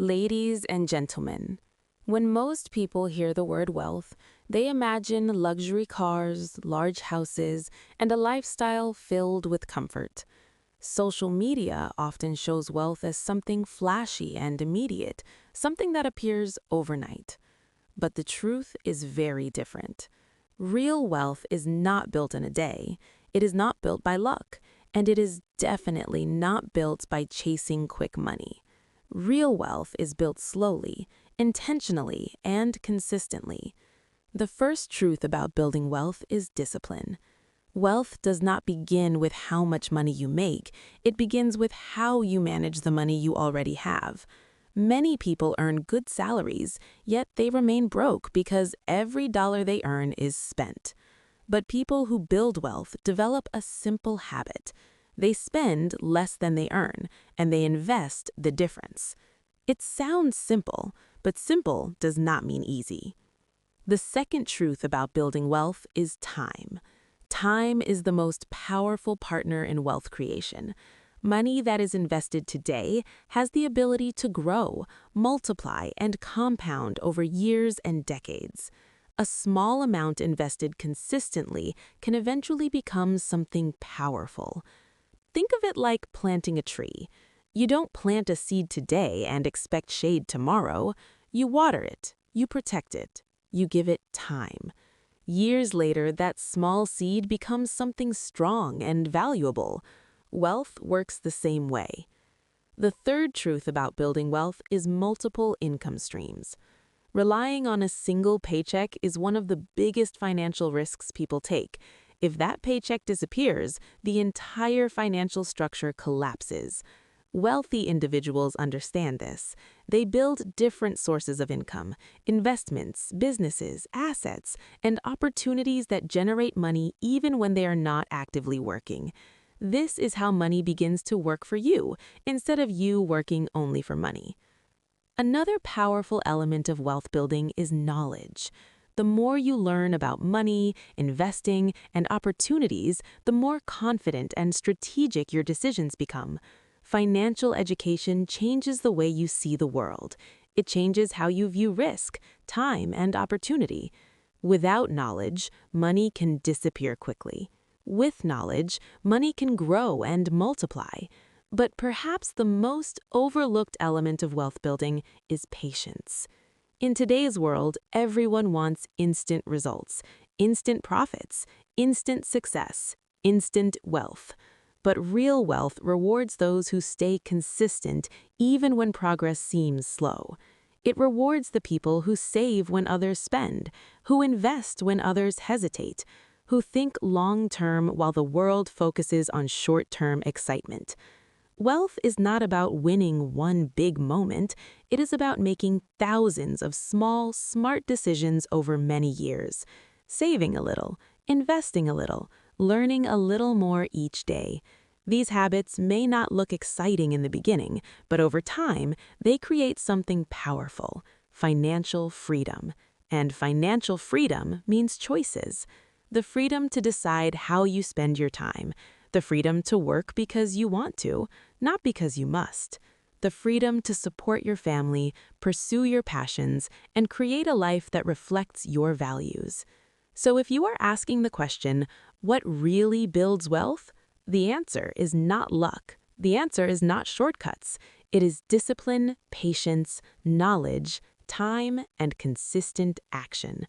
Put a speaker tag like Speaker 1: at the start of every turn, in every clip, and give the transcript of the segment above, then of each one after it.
Speaker 1: Ladies and gentlemen, when most people hear the word wealth, they imagine luxury cars, large houses, and a lifestyle filled with comfort. Social media often shows wealth as something flashy and immediate, something that appears overnight. But the truth is very different. Real wealth is not built in a day, it is not built by luck, and it is definitely not built by chasing quick money. Real wealth is built slowly, intentionally, and consistently. The first truth about building wealth is discipline. Wealth does not begin with how much money you make, it begins with how you manage the money you already have. Many people earn good salaries, yet they remain broke because every dollar they earn is spent. But people who build wealth develop a simple habit. They spend less than they earn, and they invest the difference. It sounds simple, but simple does not mean easy. The second truth about building wealth is time. Time is the most powerful partner in wealth creation. Money that is invested today has the ability to grow, multiply, and compound over years and decades. A small amount invested consistently can eventually become something powerful. Think of it like planting a tree. You don't plant a seed today and expect shade tomorrow. You water it, you protect it, you give it time. Years later, that small seed becomes something strong and valuable. Wealth works the same way. The third truth about building wealth is multiple income streams. Relying on a single paycheck is one of the biggest financial risks people take. If that paycheck disappears, the entire financial structure collapses. Wealthy individuals understand this. They build different sources of income, investments, businesses, assets, and opportunities that generate money even when they are not actively working. This is how money begins to work for you, instead of you working only for money. Another powerful element of wealth building is knowledge. The more you learn about money, investing, and opportunities, the more confident and strategic your decisions become. Financial education changes the way you see the world. It changes how you view risk, time, and opportunity. Without knowledge, money can disappear quickly. With knowledge, money can grow and multiply. But perhaps the most overlooked element of wealth building is patience. In today's world, everyone wants instant results, instant profits, instant success, instant wealth. But real wealth rewards those who stay consistent even when progress seems slow. It rewards the people who save when others spend, who invest when others hesitate, who think long-term while the world focuses on short-term excitement. Wealth is not about winning one big moment. It is about making thousands of small, smart decisions over many years. Saving a little, investing a little, learning a little more each day. These habits may not look exciting in the beginning, but over time, they create something powerful: financial freedom. And financial freedom means choices. The freedom to decide how you spend your time. The freedom to work because you want to, not because you must. The freedom to support your family, pursue your passions, and create a life that reflects your values. So if you are asking the question, what really builds wealth? The answer is not luck. The answer is not shortcuts. It is discipline, patience, knowledge, time, and consistent action.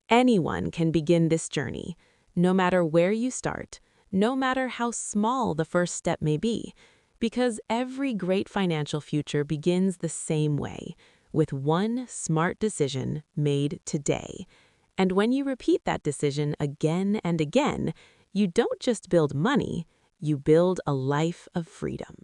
Speaker 1: Anyone can begin this journey, no matter where you start, no matter how small the first step may be, because every great financial future begins the same way, with one smart decision made today. And when you repeat that decision again and again, you don't just build money, you build a life of freedom.